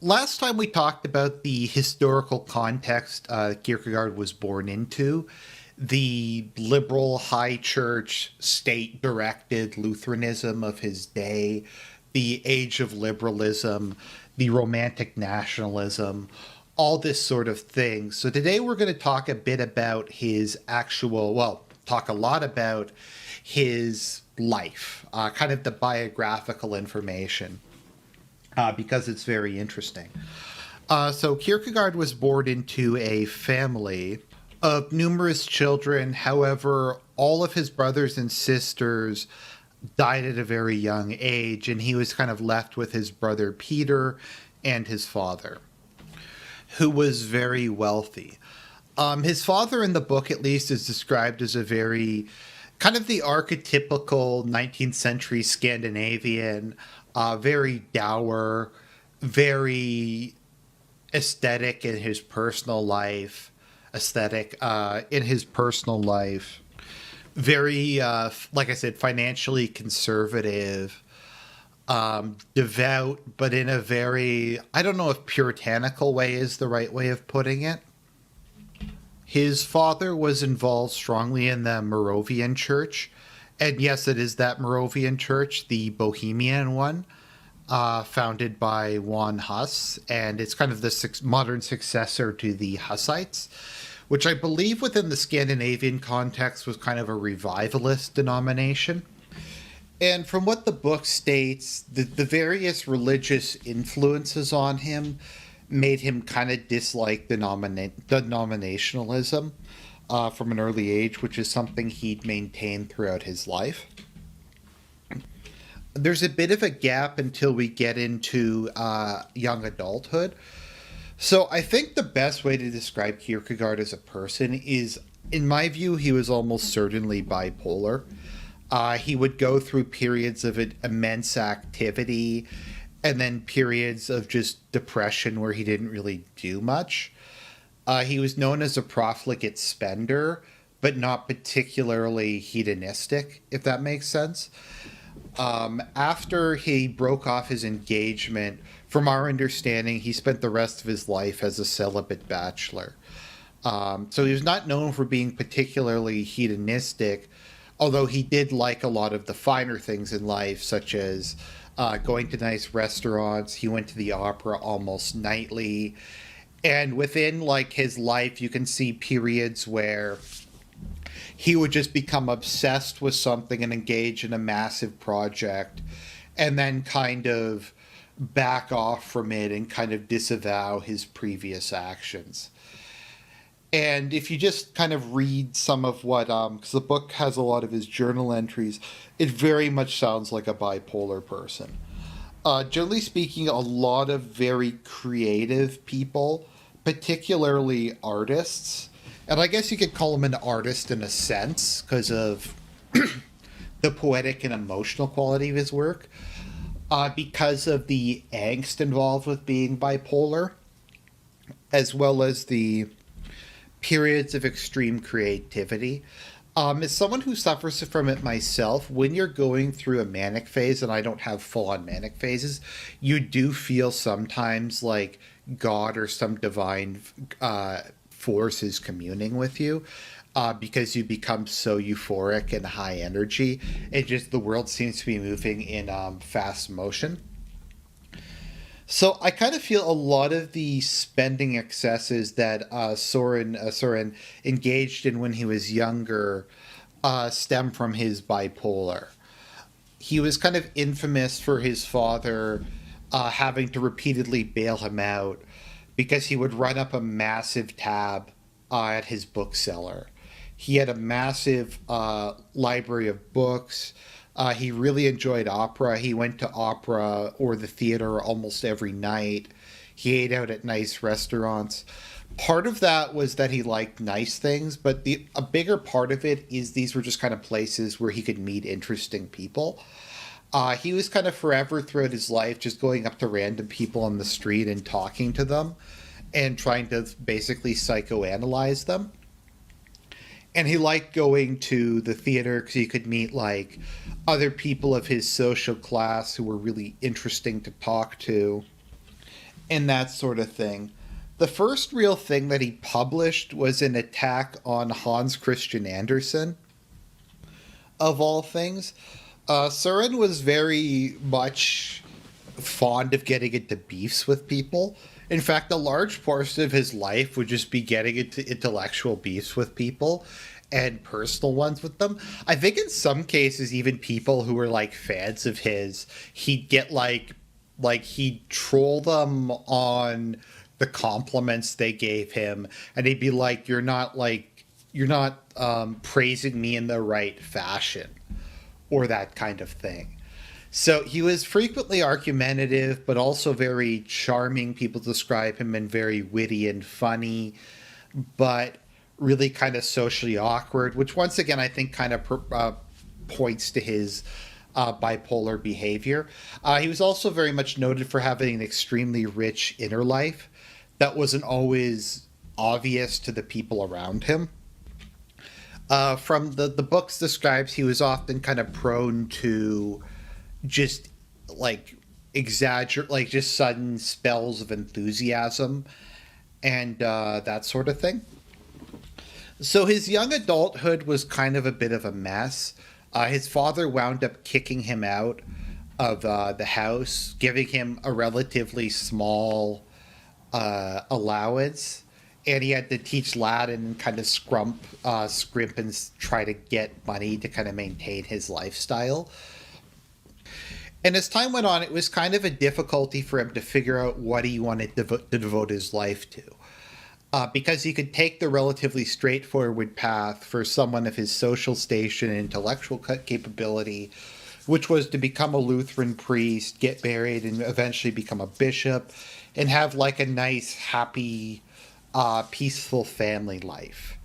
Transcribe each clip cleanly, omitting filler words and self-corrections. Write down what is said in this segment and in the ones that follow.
Last time we talked about the historical context Kierkegaard was born into, the liberal high church, state directed Lutheranism of his day, the age of liberalism, the romantic nationalism, all this sort of thing. So today we're going to talk a bit about his talk a lot about his life, kind of the biographical information because it's very interesting. So Kierkegaard was born into a family of numerous children. However, all of his brothers and sisters died at a very young age, and he was kind of left with his brother Peter and his father, who was very wealthy. His father, in the book at least, is described as a very kind of the archetypical 19th century Scandinavian, very dour, very aesthetic in his personal life, very, like I said, financially conservative, devout, but in a very, I don't know if puritanical way is the right way of putting it. His father was involved strongly in the Moravian church. And yes, it is that Moravian church, the Bohemian one, founded by Juan Hus. And it's kind of the modern successor to the Hussites, which I believe within the Scandinavian context was kind of a revivalist denomination. And from what the book states, the various religious influences on him made him kind of dislike denominationalism from an early age, which is something he'd maintained throughout his life. There's a bit of a gap until we get into young adulthood. So I think the best way to describe Kierkegaard as a person is, in my view, he was almost certainly bipolar. He would go through periods of immense activity and then periods of just depression where he didn't really do much. He was known as a profligate spender, but not particularly hedonistic, if that makes sense. After he broke off his engagement, from our understanding, he spent the rest of his life as a celibate bachelor. So he was not known for being particularly hedonistic, although he did like a lot of the finer things in life, such as going to nice restaurants. He went to the opera almost nightly. And within like his life, you can see periods where he would just become obsessed with something and engage in a massive project and then kind of back off from it and kind of disavow his previous actions. And if you just kind of read some of what, because the book has a lot of his journal entries, it very much sounds like a bipolar person. Generally speaking, a lot of very creative people, particularly artists, and I guess you could call him an artist in a sense because of the poetic and emotional quality of his work, because of the angst involved with being bipolar, as well as the periods of extreme creativity. As someone who suffers from it myself, when you're going through a manic phase, and I don't have full on manic phases, you do feel sometimes like God or some divine force is communing with you. Because you become so euphoric and high energy, it just the world seems to be moving in fast motion. So I kind of feel a lot of the spending excesses that Soren engaged in when he was younger stem from his bipolar. He was kind of infamous for his father having to repeatedly bail him out because he would run up a massive tab at his bookseller. He had a massive library of books. He really enjoyed opera. He went to opera or the theater almost every night. He ate out at nice restaurants. Part of that was that he liked nice things, but a bigger part of it is these were just kind of places where he could meet interesting people. He was kind of forever throughout his life just going up to random people on the street and talking to them and trying to basically psychoanalyze them. And he liked going to the theater because he could meet like other people of his social class who were really interesting to talk to. and that sort of thing. The first real thing that he published was an attack on Hans Christian Andersen, of all things. Søren was very much fond of getting into beefs with people. In fact, a large portion of his life would just be getting into intellectual beefs with people and personal ones with them. I think in some cases, even people who were like fans of his, he'd get he'd troll them on the compliments they gave him, and he'd be like, you're not praising me in the right fashion," or that kind of thing. So he was frequently argumentative, but also very charming. People describe him as very witty and funny, but really kind of socially awkward, which once again I think kind of points to his bipolar behavior. He was also very much noted for having an extremely rich inner life that wasn't always obvious to the people around him. From the books describes, he was often kind of prone to just like exaggerate, like just sudden spells of enthusiasm and that sort of thing. So his young adulthood was kind of a bit of a mess. His father wound up kicking him out of the house, giving him a relatively small allowance, and he had to teach Latin and kind of scrimp and try to get money to kind of maintain his lifestyle. And as time went on, it was kind of a difficulty for him to figure out what he wanted to devote his life to. Because he could take the relatively straightforward path for someone of his social station and intellectual capability, which was to become a Lutheran priest, get married, and eventually become a bishop, and have like a nice, happy, peaceful family life.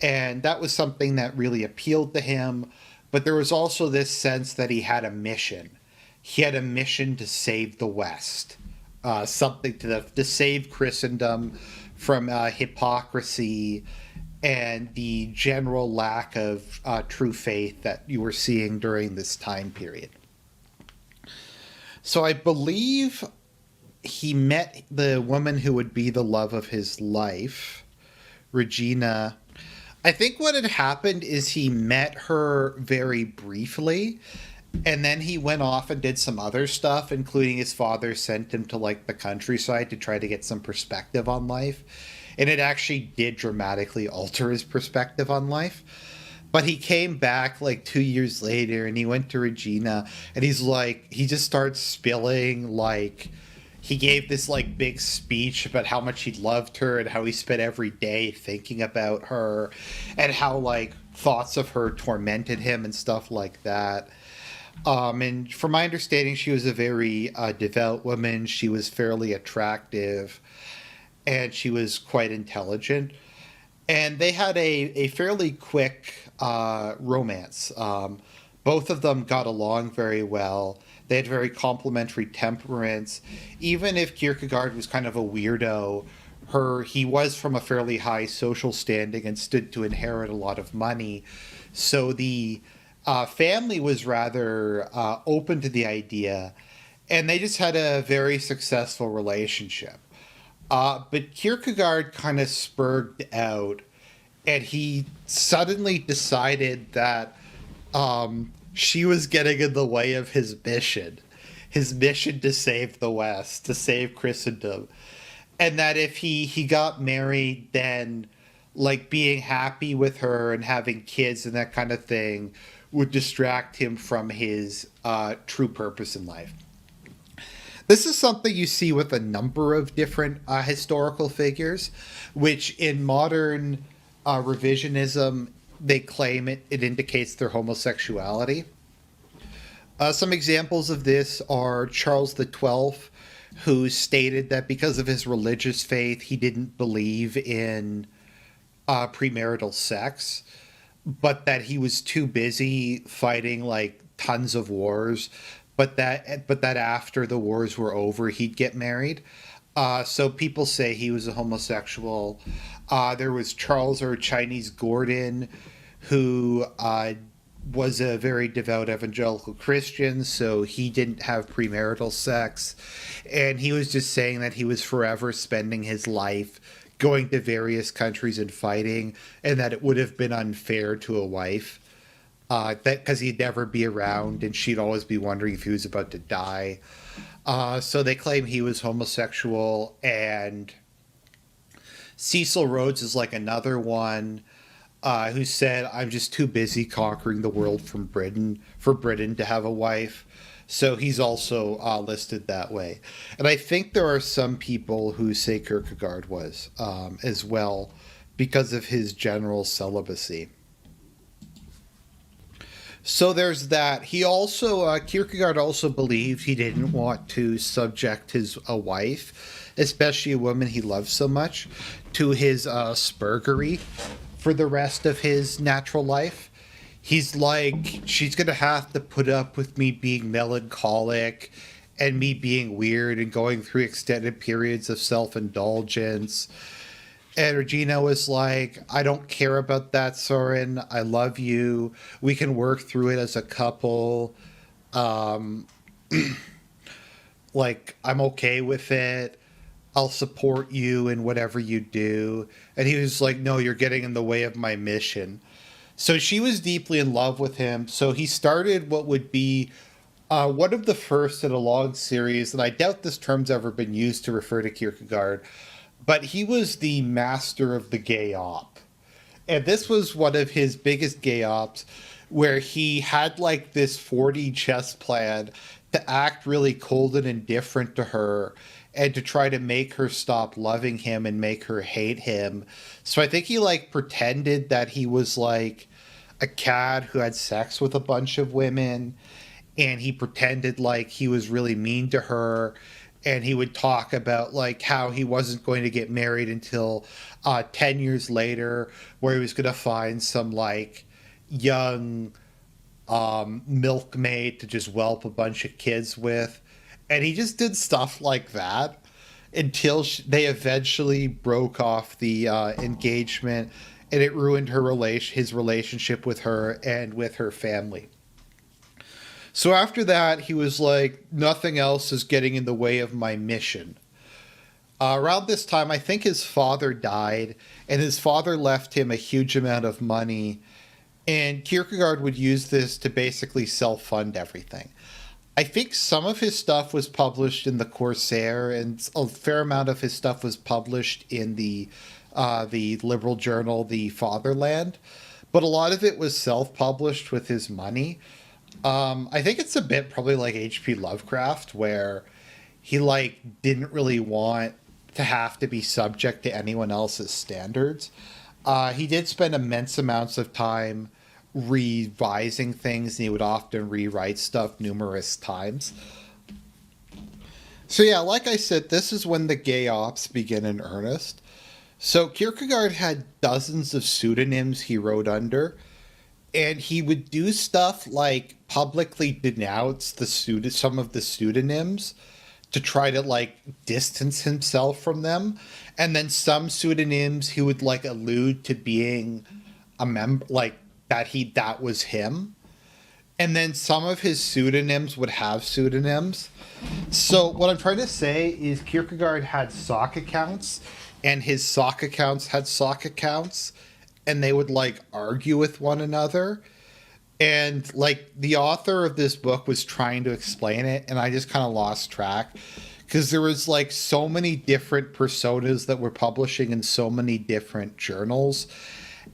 And that was something that really appealed to him. But there was also this sense that he had a mission. He had a mission to save the West, something to save Christendom from hypocrisy and the general lack of true faith that you were seeing during this time period. So I believe he met the woman who would be the love of his life, Regina. I think what had happened is he met her very briefly, and then he went off and did some other stuff, including his father sent him to like the countryside to try to get some perspective on life. And it actually did dramatically alter his perspective on life. But he came back like 2 years later and he went to Regina and he just starts spilling like, he gave this like big speech about how much he loved her and how he spent every day thinking about her and how like thoughts of her tormented him and stuff like that. And from my understanding, she was a very devout woman. She was fairly attractive, and she was quite intelligent. And they had a fairly quick romance. Both of them got along very well. They had very complementary temperaments. Even if Kierkegaard was kind of a weirdo, he was from a fairly high social standing and stood to inherit a lot of money. So the family was rather open to the idea, and they just had a very successful relationship. But Kierkegaard kind of spurred out, and he suddenly decided that she was getting in the way of his mission to save the West, to save Christendom. And that if he got married, then like being happy with her and having kids and that kind of thing would distract him from his true purpose in life. This is something you see with a number of different historical figures, which in modern revisionism, they claim it indicates their homosexuality. Some examples of this are Charles XII, who stated that because of his religious faith, he didn't believe in premarital sex, but that he was too busy fighting like tons of wars, but that after the wars were over, he'd get married. So people say he was a homosexual. There was Charles or Chinese Gordon, who was a very devout evangelical Christian, so he didn't have premarital sex. And he was just saying that he was forever spending his life going to various countries and fighting, and that it would have been unfair to a wife. That because he'd never be around and she'd always be wondering if he was about to die. So they claim he was homosexual, and Cecil Rhodes is like another one who said, "I'm just too busy conquering the world from Britain for Britain to have a wife." So he's also listed that way. And I think there are some people who say Kierkegaard was as well because of his general celibacy. So there's that. He also, Kierkegaard also believed he didn't want to subject a wife, especially a woman he loved so much, to his spurgery for the rest of his natural life. He's like, she's going to have to put up with me being melancholic and me being weird and going through extended periods of self-indulgence. And Regina was like, I don't care about that, Soren. I love you. We can work through it as a couple. Like, I'm okay with it. I'll support you in whatever you do. And he was like, no, you're getting in the way of my mission. So she was deeply in love with him. So he started what would be one of the first in a long series, and I doubt this term's ever been used to refer to Kierkegaard, but he was the master of the gay op. And this was one of his biggest gay ops, where he had like this 4D chess plan to act really cold and indifferent to her and to try to make her stop loving him and make her hate him. So I think he like pretended that he was like a cad who had sex with a bunch of women, and he pretended like he was really mean to her, and he would talk about like how he wasn't going to get married until 10 years later, where he was going to find some like young milkmaid to just whelp a bunch of kids with. And he just did stuff like that until they eventually broke off the engagement, and it ruined his relationship with her and with her family. So after that, he was like, nothing else is getting in the way of my mission. Around this time, I think his father died, and his father left him a huge amount of money, and Kierkegaard would use this to basically self-fund everything. I think some of his stuff was published in the Corsair, and a fair amount of his stuff was published in the liberal journal, The Fatherland, but a lot of it was self-published with his money. I think it's a bit probably like H.P. Lovecraft, where he like didn't really want to have to be subject to anyone else's standards. He did spend immense amounts of time revising things, and he would often rewrite stuff numerous times. So yeah, like I said, this is when the gay ops begin in earnest. So Kierkegaard had dozens of pseudonyms he wrote under, and he would do stuff like publicly denounce some of the pseudonyms to try to like distance himself from them. And then some pseudonyms he would like allude to being a member, like that was him. And then some of his pseudonyms would have pseudonyms. So what I'm trying to say is Kierkegaard had sock accounts, and his sock accounts had sock accounts, and they would like argue with one another. And like the author of this book was trying to explain it, and I just kind of lost track because there was like so many different personas that were publishing in so many different journals.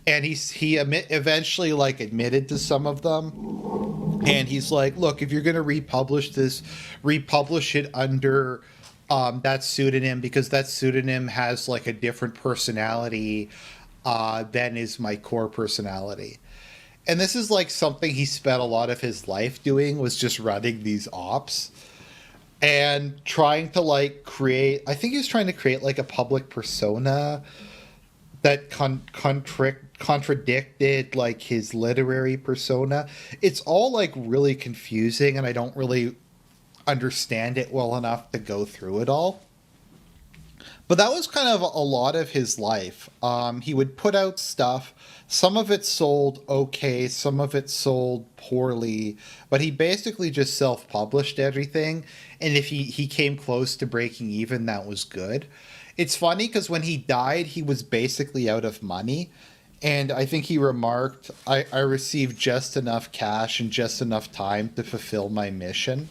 And eventually like admitted to some of them. And he's like, look, if you're going to republish this, republish it under that pseudonym, because that pseudonym has like a different personality than is my core personality. And this is like something he spent a lot of his life doing, was just running these ops and trying to like I think he was trying to create like a public persona that contradicted like his literary persona. It's all like really confusing, and I don't really understand it well enough to go through it all. But that was kind of a lot of his life. He would put out stuff. Some of it sold okay, some of it sold poorly, but he basically just self published everything. And if he came close to breaking even, that was good. It's funny because when he died, he was basically out of money. And I think he remarked, I received just enough cash and just enough time to fulfill my mission.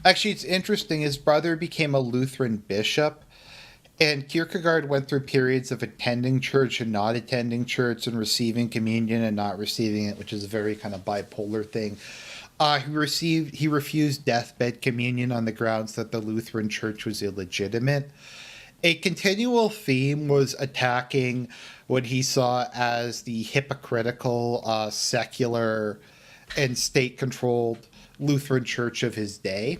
Actually, it's interesting. His brother became a Lutheran bishop, and Kierkegaard went through periods of attending church and not attending church, and receiving communion and not receiving it, which is a very kind of bipolar thing. He refused deathbed communion on the grounds that the Lutheran Church was illegitimate. A continual theme was attacking what he saw as the hypocritical, secular, and state-controlled Lutheran Church of his day.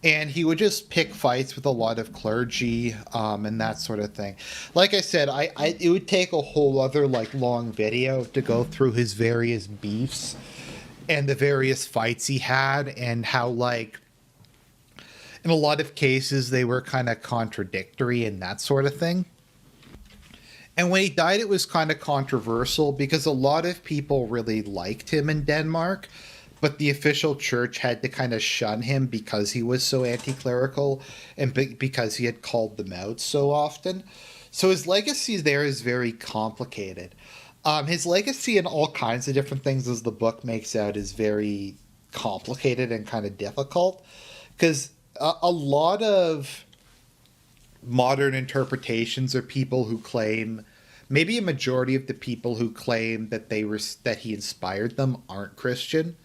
And he would just pick fights with a lot of clergy, and that sort of thing. Like I said, it would take a whole other like long video to go through his various beefs and the various fights he had, and how like in a lot of cases they were kind of contradictory and that sort of thing. And when he died, it was kind of controversial because a lot of people really liked him in Denmark, but the official church had to kind of shun him because he was so anti-clerical, and because he had called them out so often. So his legacy there is very complicated. His legacy in all kinds of different things, as the book makes out, is very complicated and kind of difficult, because a lot of modern interpretations are people who claim, maybe a majority of the people who claim that that he inspired them aren't Christian,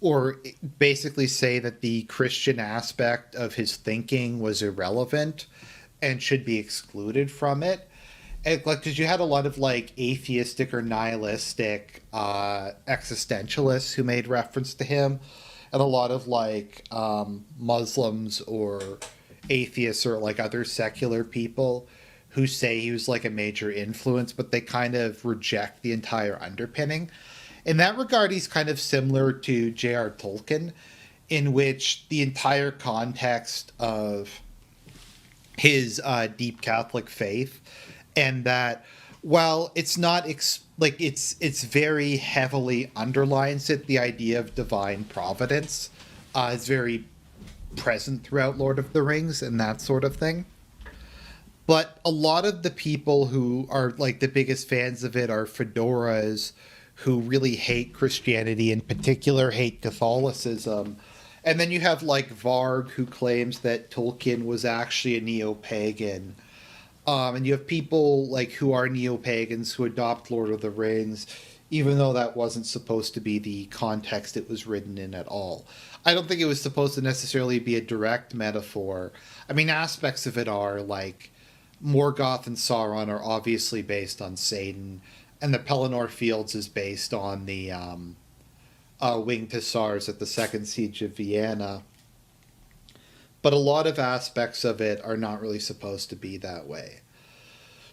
or basically say that the Christian aspect of his thinking was irrelevant and should be excluded from it. And like, because you had a lot of like atheistic or nihilistic existentialists who made reference to him, and a lot of like Muslims or atheists or like other secular people who say he was like a major influence, but they kind of reject the entire underpinning. In that regard, he's kind of similar to J.R. Tolkien, in which the entire context of his deep Catholic faith, and that while it's not it's very heavily underlines it, the idea of divine providence is very present throughout Lord of the Rings and that sort of thing. But a lot of the people who are like the biggest fans of it are fedoras who really hate Christianity, in particular hate Catholicism. And then you have like Varg, who claims that Tolkien was actually a neo-pagan. And you have people like who are neo-pagans who adopt Lord of the Rings, even though that wasn't supposed to be the context it was written in at all. I don't think it was supposed to necessarily be a direct metaphor. I mean, aspects of it are, like Morgoth and Sauron are obviously based on Satan, and the Pelennor Fields is based on the winged hussars at the Second Siege of Vienna. But a lot of aspects of it are not really supposed to be that way.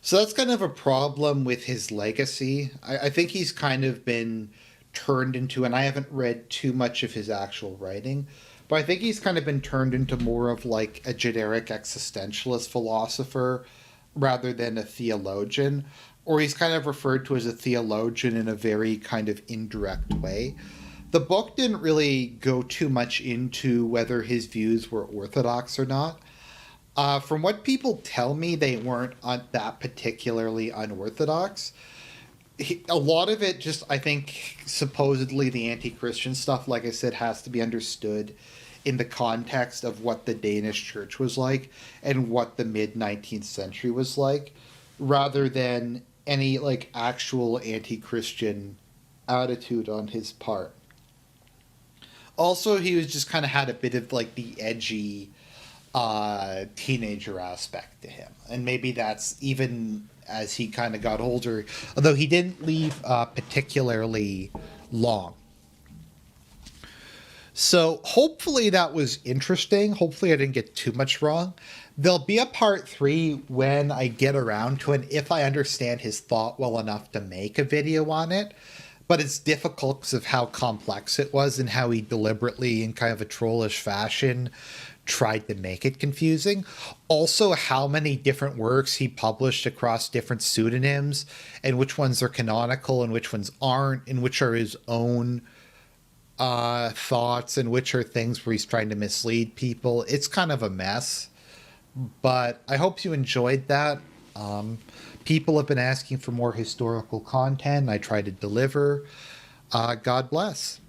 So that's kind of a problem with his legacy. I think he's kind of been turned into, and I haven't read too much of his actual writing, but I think he's kind of been turned into more of like a generic existentialist philosopher rather than a theologian, or he's kind of referred to as a theologian in a very kind of indirect way. The book didn't really go too much into whether his views were orthodox or not. From what people tell me, they weren't that particularly unorthodox. A lot of it just, I think, supposedly the anti-Christian stuff, like I said, has to be understood in the context of what the Danish church was like and what the mid-19th century was like, rather than any like actual anti-Christian attitude on his part. Also, he was just kind of had a bit of like the edgy teenager aspect to him, and maybe that's even as he kind of got older, although he didn't leave particularly long. So hopefully that was interesting. Hopefully I didn't get too much wrong. There'll be a part 3 when I get around to it, if I understand his thought well enough to make a video on it. But it's difficult because of how complex it was and how he deliberately, in kind of a trollish fashion, tried to make it confusing. Also, how many different works he published across different pseudonyms, and which ones are canonical and which ones aren't, and which are his own thoughts and which are things where he's trying to mislead people. It's kind of a mess, but I hope you enjoyed that. People have been asking for more historical content. I try to deliver. God bless.